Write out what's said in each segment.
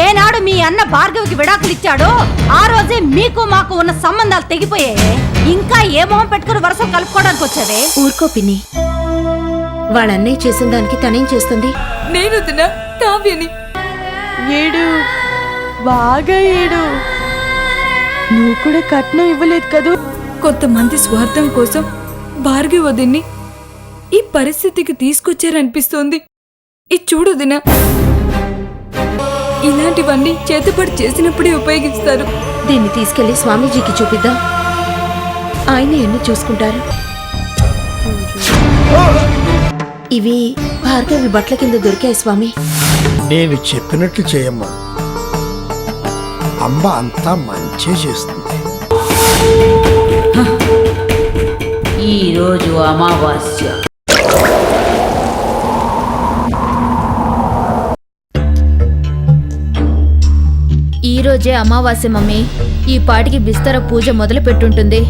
ఏనాడు మీ అన్న భార్గవికి విడాకులు ఇచ్చాడో ఆ రోజే మీకు మాకు ఉన్న సంబంధాలు తెగిపోయాయి. ఇంకా ఏ మొహం పెట్టుకుని వరుసలు కలుపుకోవడానికి వచ్చావే? ఊరుకో పిన్ని, వాళ్ళన్నయ్య చేసిన దానికి తనేం చేస్తుంది? నేను తిన కావ్యని. ఏడు బాగా ఏడు. నువ్వు కూడా కట్నం ఇవ్వలేదు కదూ. కొంతమంది స్వార్థం కోసం భార్గవి వదిన్ని ఈ పరిస్థితికి తీసుకొచ్చారనిపిస్తోంది. ఇది చూడు వదిన, ఇలాంటివన్నీ చేతపడి చేసినప్పుడే ఉపయోగిస్తారు. దీన్ని తీసుకెళ్లి స్వామీజీకి చూపిద్దాం, ఆయన ఎన్ని చూసుకుంటారు. ఇవి భార్గవి బట్ల కింద దొరికాయి స్వామి. నేను చెప్పినట్లు చేయమ్మా, అమ్మ అంతా మంచి చేస్తుంది. ఈరోజు అమావాస్య. ఈరోజే అమావాస్య మమ్మీ. ఈ పాటికి బిస్తర పూజ మొదలు పెట్టుంటుంది.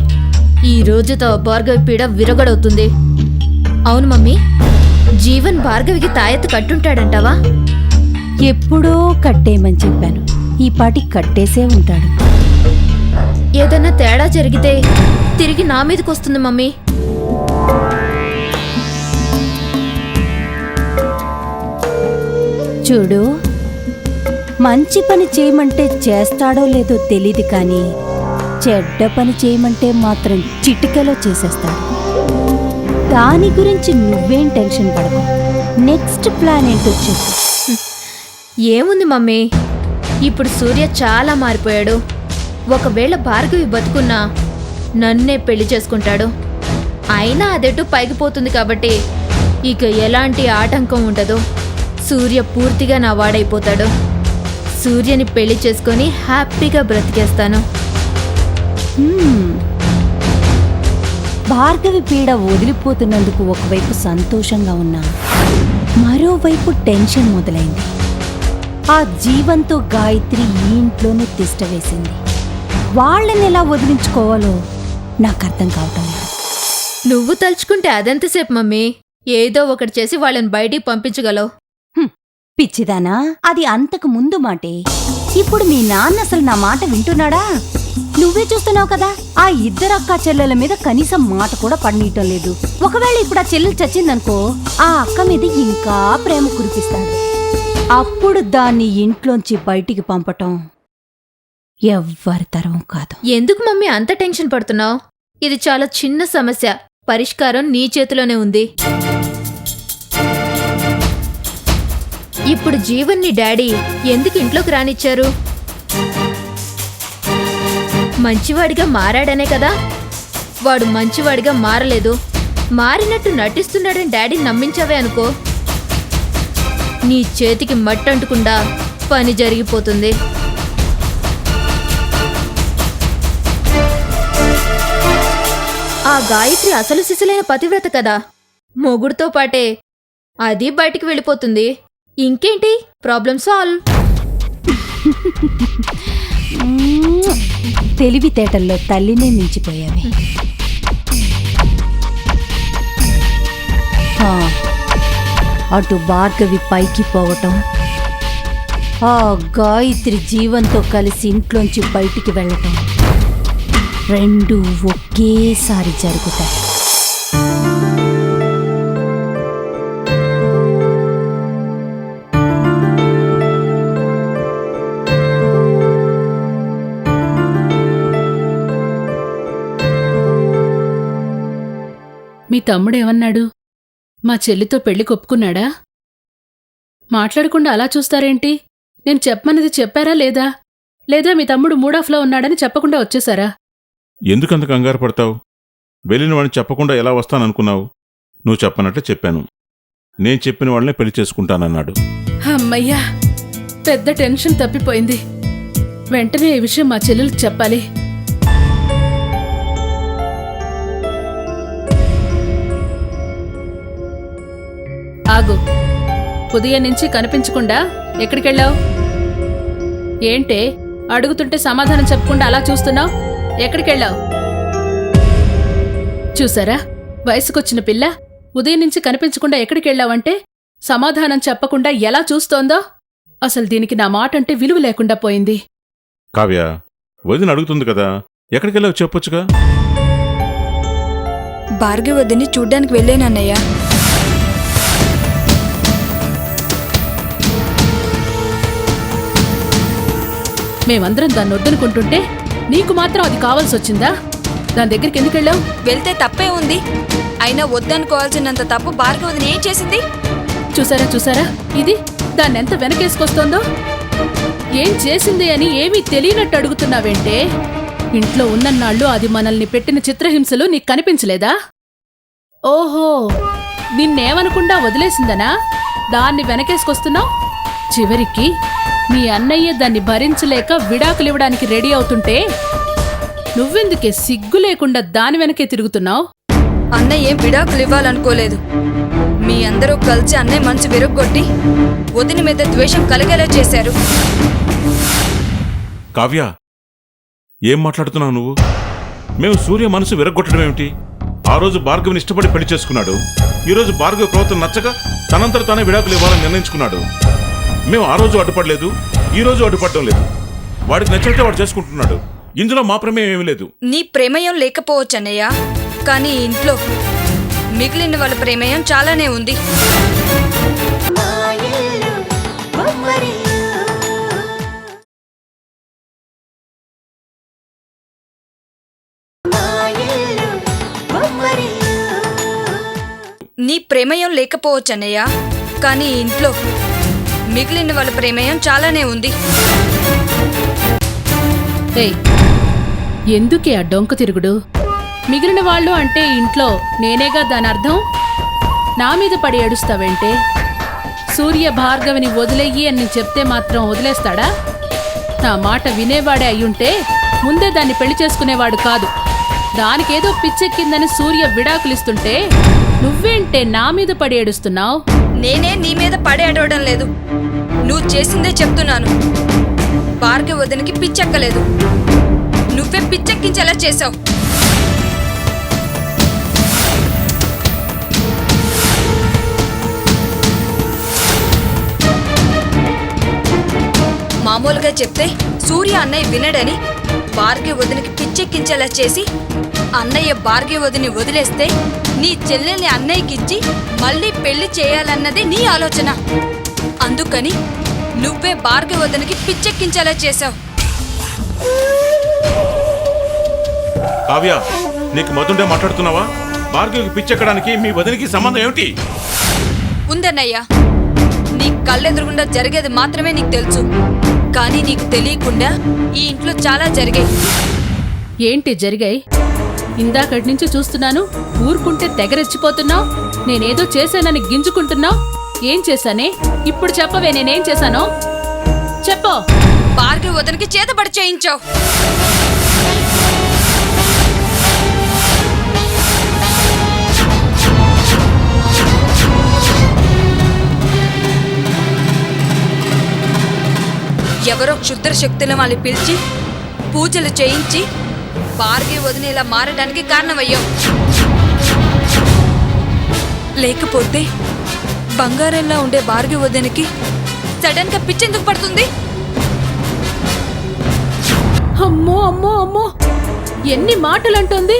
ఈ రోజుతో భార్గవి పీడ విరగడవుతుంది. అవును మమ్మీ, జీవన్ భార్గవికి తాయెత్తు కట్టుంటాడంటావా? ఎప్పుడో కట్టేయమని చెప్పాను. ఈ పాటి కట్టేసే ఉంటాడు. ఏదన్నా తేడా జరిగితే తిరిగి నా మీదకి వస్తుంది మమ్మీ. చూడు, మంచి పని చేయమంటే చేస్తాడో లేదో తెలీదు, కానీ చెడ్డ పని చేయమంటే మాత్రం చిటికెలో చేసేస్తాడు. దాని గురించి నువ్వేం టెన్షన్ పడకు. నెక్స్ట్ ప్లాన్ ఏంటో చెప్పు. ఏముంది మమ్మీ, ఇప్పుడు సూర్య చాలా మారిపోయాడు. ఒకవేళ భార్గవి బతుకున్నా నన్నే పెళ్లి చేసుకుంటాడు. అయినా అదెటు పైకి పోతుంది కాబట్టి ఇక ఎలాంటి ఆటంకం ఉండదు. సూర్య పూర్తిగా నా వాడైపోతాడు. సూర్యని పెళ్లి చేసుకొని హ్యాపీగా బ్రతికేస్తాను. భార్గవి పీడ వదిలిపోతున్నందుకు ఒకవైపు సంతోషంగా ఉన్నా, మరోవైపు టెన్షన్ మొదలైంది. ఆ జీవంతో గాయత్రి ఈ ఇంట్లోనే తిష్ట వేసింది. వాళ్ళని ఎలా వదిలించుకోవాలో నాకు అర్థం కావటం లేదు. నువ్వు తలుచుకుంటే అదెంతసేపు మమ్మీ, ఏదో ఒకటి చేసి వాళ్ళని బయటికి పంపించగలవు. పిచ్చిదానా, అది అంతకు ముందు మాటే. ఇప్పుడు మీ నాన్న అసలు నా మాట వింటున్నాడా? నువ్వే చూస్తున్నావు కదా, ఆ ఇద్దరు అక్క చెల్లెల మీద కనీసం మాట కూడా పడనీయటం లేదు. ఒకవేళ ఇప్పుడు ఆ చెల్లెలు చచ్చిందనుకో, ఆ అక్క మీద ఇంకా ప్రేమ కురిపిస్తాడు. అప్పుడు దాన్ని ఇంట్లోంచి బయటికి పంపటం ఎవ్వరి తరం కాదు. ఎందుకు మమ్మీ అంత టెన్షన్ పడుతున్నావు? ఇది చాలా చిన్న సమస్య, పరిష్కారం నీ చేతిలోనే ఉంది. ఇప్పుడు జీవన్ని డాడీ ఎందుకు ఇంట్లోకి రానిచ్చారు? మంచివాడిగా మారాడనే కదా. వాడు మంచివాడిగా మారలేదు, మారినట్టు నటిస్తున్నాడని డాడీని నమ్మించావే అనుకో, నీ చేతికి మట్టంటుకుండా పని జరిగిపోతుంది. ఆ గాయత్రి అసలు సిసలైన పతివ్రత కదా, మొగుడుతో పాటే అది బయటికి వెళ్ళిపోతుంది. ఇంకేంటి, ప్రాబ్లం సాల్వ్. తెలివితేటల్లో తల్లినే మించిపోయావి. అటు భార్గవి పైకి పోవటం, ఆ గాయత్రి జీవంతో కలిసి ఇంట్లోంచి బయటికి వెళ్ళటం, రెండు ఒకేసారి జరుగుతాయి. మీ తమ్ముడేమన్నాడు? మా చెల్లితో పెళ్లి కొప్పుకున్నాడా? మాట్లాడకుండా అలా చూస్తారేంటి? నేను చెప్పమన్నది చెప్పారా లేదా? లేదా మీ తమ్ముడు మూడాఫ్లో ఉన్నాడని చెప్పకుండా వచ్చేశారా? ఎందుకంత కంగారు పడతావు? వెళ్ళిన వాడిని చెప్పకుండా ఎలా వస్తాననుకున్నావు? నువ్వు చెప్పనట్టే చెప్పాను. నేను చెప్పిన వాళ్ళనే పెళ్లి చేసుకుంటానన్నాడు. అమ్మయ్యా, పెద్ద టెన్షన్ తప్పిపోయింది. వెంటనే ఈ విషయం మా చెల్లెలకు చెప్పాలి. ఆగు, ఉదయం నుంచి కనిపించకుండా ఎక్కడికెళ్ళావు? ఏంటే అడుగుతుంటే సమాధానం చెప్పకుండా అలా చూస్తున్నావు? ఎక్కడికెళ్ళావు? చూసారా, వయసుకొచ్చిన పిల్ల ఉదయం నుంచి కనిపించకుండా ఎక్కడికెళ్ళావంటే సమాధానం చెప్పకుండా ఎలా చూస్తోందో. అసలు దీనికి నా మాట అంటే విలువ లేకుండా పోయింది. కావ్య, వదిన అడుగుతుంది కదా, ఎక్కడికెళ్ళావు చెప్పొచ్చుగా. భార్గవి వదిని చూడ్డానికి వెళ్ళానన్నయ్య. మేమందరం దాన్ని వద్దనుకుంటుంటే నీకు మాత్రం అది కావాల్సొచ్చిందా? దాని దగ్గరికి ఎందుకు వెళ్ళావు? వెళ్తే తప్పే ఉంది. అయినా వద్దనుకోవాల్సినంత తప్పు భార్గవి వదిన ఏం చేసింది? చూసారా ఇది దాన్నెంత వెనకేసుకొస్తోందో. ఏం చేసింది అని ఏమీ తెలియనట్టు అడుగుతున్నావేంటే? ఇంట్లో ఉన్నన్నాళ్ళు అది మనల్ని పెట్టిన చిత్రహింసలు నీకు కనిపించలేదా? ఓహో, నిన్నేమనకుండా వదిలేసిందనా దాన్ని వెనకేసుకొస్తున్నావు? చివరికి మీ అన్నయ్య దాన్ని భరించలేక విడాకులివ్వడానికి రెడీ అవుతుంటే నువ్వెందుకే సిగ్గు లేకుండా దాని వెనకే తిరుగుతున్నావు? అన్నయ్య ఏం విడాకులు ఇవ్వాలనుకోలేదు. మీ అందరూ కలిసి అన్నయ్య మనసు విరగ్గొట్టి వదిన మీద ద్వేషం కలిగేలా చేశారు. కావ్య, ఏం మాట్లాడుతున్నావు నువ్వు? మేము సూర్య మనసు విరగొట్టడం ఏమిటి? ఆ రోజు భార్గవిని ఇష్టపడి పెళ్లి చేసుకున్నాడు. ఈరోజు భార్గవి ప్రవర్తన నచ్చక తనంతట తానే విడాకులు ఇవ్వాలని నిర్ణయించుకున్నాడు. మేము ఆ రోజు అడ్డుపడలేదు, ఈ రోజు అడ్డుపడడం లేదు. వాడికి నచ్చినట్టే వాడు చేసుకుంటున్నాడు. ఇందులో మా ప్రమేయం ఏమీ లేదు. నీ ప్రమేయం లేకపోవచ్చు అన్నయ్య, కానీ ఇంట్లో మిగిలిన వాళ్ళ ప్రమేయం చాలానే ఉంది. నీ ప్రమేయం లేకపోవచ్చు అన్నయ్య, కానీ ఇంట్లో మిగిలిన వాళ్ళ ప్రమేయం చాలానే ఉంది. ఏయ్, ఎందుకే ఆ డొంక తిరుగుడు? మిగిలిన వాళ్ళు అంటే ఇంట్లో నేనేగా దాని అర్థం. నా మీద పడి ఏడుస్తావేంటే? సూర్య భార్గవిని వదిలేయి అని నేను చెప్తే మాత్రం వదిలేస్తాడా? నా మాట వినేవాడే అయ్యుంటే ముందే దాన్ని పెళ్లి చేసుకునేవాడు కాదు. దానికేదో పిచ్చెక్కిందని సూర్య విడాకులిస్తుంటే నువ్వేంటే నా మీద పడి ఏడుస్తున్నావు? నేనే నీ మీద పడి అడవడం లేదు, నువ్వు చేసిందే చెప్తున్నాను. భార్గవి వదినకి పిచ్చెక్కలేదు, నువ్వే పిచ్చెక్కించేలా చేశావు. మామూలుగా చెప్తే సూర్య అన్నయ్య వినడని భార్గవి వదినకి పిచ్చెక్కించేలా చేసి అన్నయ్య భార్గవి వదిని వదిలేస్తే నీ చెల్లెల్ని అన్నయ్యకిచ్చి మళ్ళీ పెళ్లి చేయాలన్నది నీ ఆలోచన. అందుకని నువ్వే భార్గవి వదినకి పిచ్చెక్కించేలా చేశావు. కావ్య, నీకు మతుండే మాట్లాడుతున్నావా? భార్గవికి పిచ్చెక్కడానికి మీ వదినికి సంబంధం ఏమిటి? ఉందన్నయ్యా, నీ కళ్ళెదురుగుండా జరిగేది మాత్రమే నీకు తెలుసు, కానీ నీకు తెలియకుండా ఈ ఇంట్లో చాలా జరిగాయి. ఏంటి జరిగాయి? ఇందాకటి నుంచి చూస్తున్నాను, ఊరుకుంటే తెగరెచ్చిపోతున్నావు. నేనేదో చేశానని గింజుకుంటున్నావు. ఏం చేశానే? ఇప్పుడు చెప్పవే, నేనేం చేశానో చెప్పో. భార్గవి వదినకి చేతబడి చేయించావు. ఎవరో క్షుద్ర శక్తుల వాళ్ళని పిలిచి పూజలు చేయించి భార్గవి వదిన ఇలా మారడానికి కారణమయ్యావు. లేకపోతే బంగారంలా ఉండే భార్గవి వదినకి సడన్ గా పిచ్చెందుకు పడుతుంది? అమ్మో అమ్మో అమ్మో, ఎన్ని మాటలంటోంది!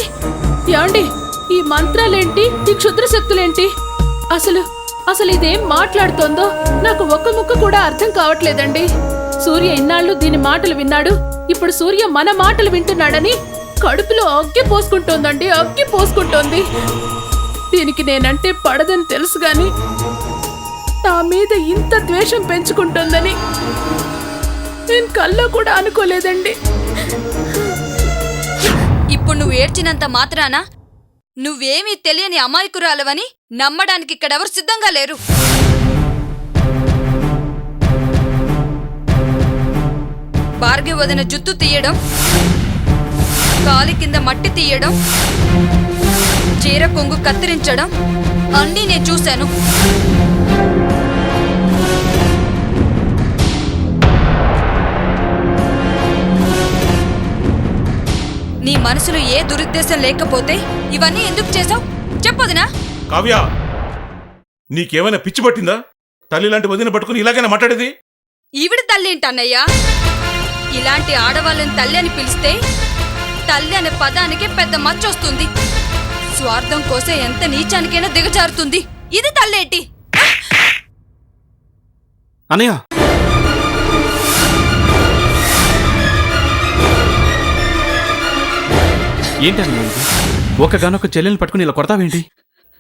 యాండి, ఈ మంత్రాలేంటి, ఈ క్షుద్ర శక్తులేంటి? అసలు ఇదేం మాట్లాడుతోందో నాకు ఒక్క ముక్క కూడా అర్థం కావట్లేదండి. సూర్య ఇన్నాళ్ళు దీని మాటలు విన్నాడు, ఇప్పుడు సూర్య మన మాటలు వింటున్నాడని కడుపులో అగ్గి పోసుకుంటోందండి, అగ్గి పోసుకుంటోంది. దీనికి నేనంటే పడదని తెలుసు గాని నా మీద ఇంత ద్వేషం పెంచుకుంటోందని నేను కల్లో కూడా అనుకోలేదండి. ఇప్పుడు నువ్వు ఏడ్చినంత మాత్రాన నువ్వేమీ తెలియని అమాయకురాలవని నమ్మడానికి ఇక్కడెవరు సిద్ధంగా లేరు. భార్గవి వదిన జుత్తు తీయడం, కాలి కింద మట్టి తీయడం, చీర కొంగు కత్తిరించడం అన్నీ నేను చూశాను. నీ మనసులో ఏ దురుద్దేశం లేకపోతే ఇవన్నీ ఎందుకు చేశావు చెప్పొదినా? కావ్య, నీకేమైనా పిచ్చి పట్టిందా? తల్లి లాంటి వదిన పట్టుకుని ఇలాగైనా మాట్లాడేది? ఈవిడ తల్లేంటి అన్నయ్య? ఇలాంటి ఆడవాళ్ళని తల్లి అని పిలిస్తే తల్లి అనే పదానికి పెద్ద మచ్చొస్తుంది. స్వార్థం కోసం ఎంత నీచానికైనా దిగజారుతుంది. ఇది తల్లేంటి? అన్నయ్య, ఏంటి అన్నయ్య ఇది? ఒక్కగానొక్క చెల్లెల్ని పట్టుకుని ఇలా కొడతావేంటి?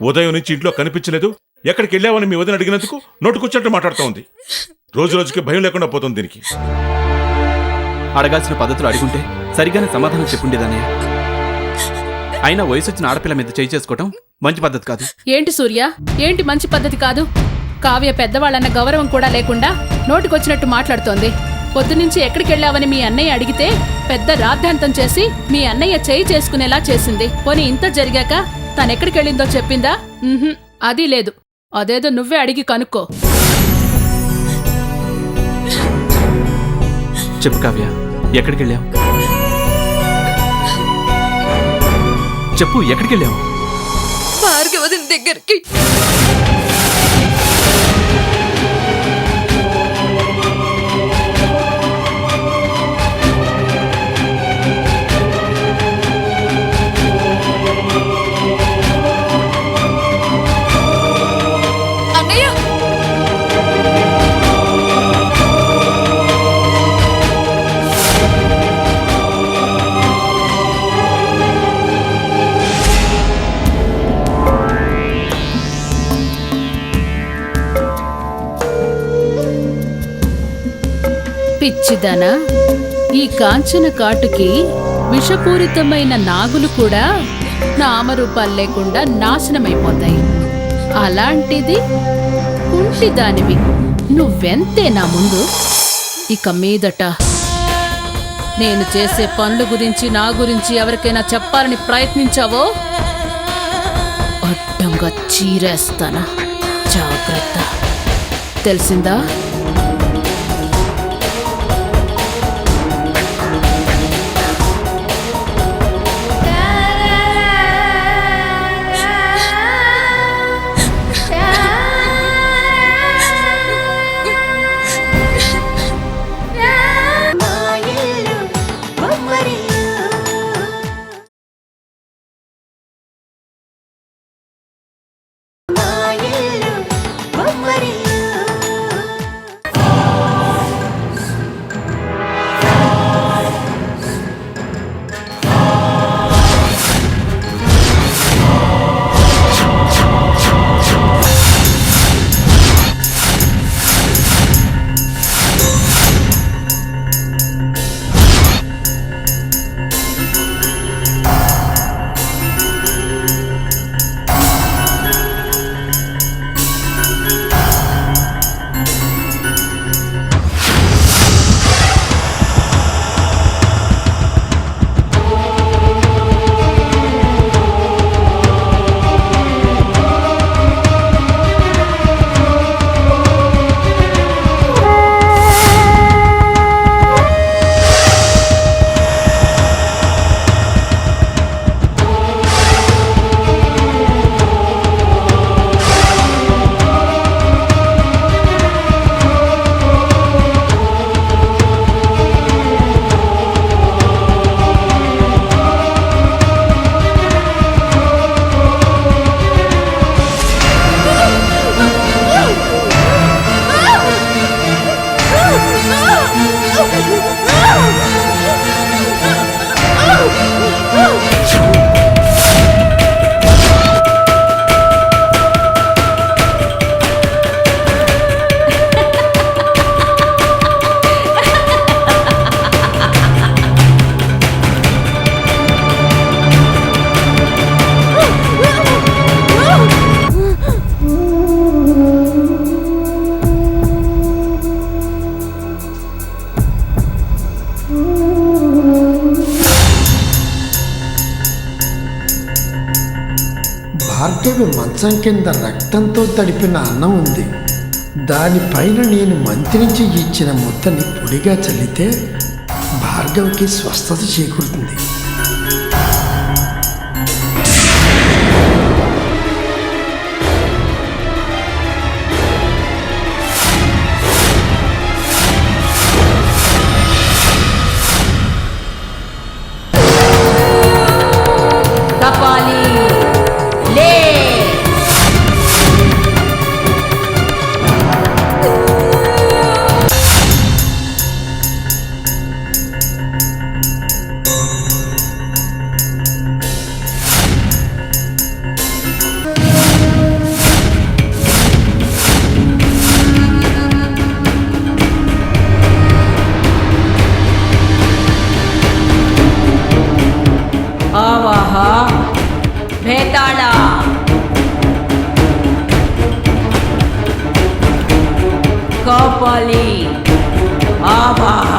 ఉదయం నుంచి ఇంట్లో కనిపించలేదు, ఎక్కడికి వెళ్ళావని మీ వదిన అడిగినందుకు నోటుకొచ్చినట్టు మాట్లాడుతూ ఉంది. రోజు రోజుకి భయం లేకుండా పోతుంది దీనికి. అడగాల్సిన పద్ధతులు అడుగుంటే సరిగానే సమాధానం చెప్పుండేదన్నయ్య. అయినా వయసు వచ్చిన ఆడపిల్ల మీద చేయి చేసుకోవటం మంచి పద్ధతి కాదు. ఏంటి సూర్య, ఏంటి మంచి పద్ధతి కాదు? కావ్య పెద్దవాళ్ళన్న గౌరవం కూడా లేకుండా నోటికొచ్చినట్టు మాట్లాడుతోంది. పొద్దునుంచి ఎక్కడికెళ్ళావని మీ అన్నయ్య అడిగితే పెద్ద రాద్ధాంతం చేసి మీ అన్నయ్య చేయి చేసుకునేలా చేసింది. పోనీ ఇంత జరిగాక తనెక్కడికెళ్ళిందో చెప్పిందా? అది లేదు. అదేదో నువ్వే అడిగి కనుక్కో. చెప్పు కావ్య, ఎక్కడికి వెళ్ళావు? చెప్పు, ఎక్కడికి వెళ్ళావు? భార్గవదిన దగ్గరికి. పిచ్చిదానా, ఈ కాంచన కాటుకి విషపూరితమైన నాగులు కూడా నామరూపాలు లేకుండా నాశనమైపోతాయి. అలాంటిది కుంటిదానివి నువ్వెంతే నా ముందు. ఇక మీదట నేను చేసే పనుల గురించి, నా గురించి ఎవరికైనా చెప్పాలని ప్రయత్నించావో అడ్డంగా చీరేస్తానా. జాగ్రత్త, తెలిసిందా? భార్గవి మంచం కింద రక్తంతో తడిపిన అన్నం ఉంది. దానిపైన నేను మంత్రించి ఇచ్చిన ముద్దని పొడిగా చల్లితే భార్గవికి స్వస్థత చేకూరుతుంది. కావాలి ఆవాహ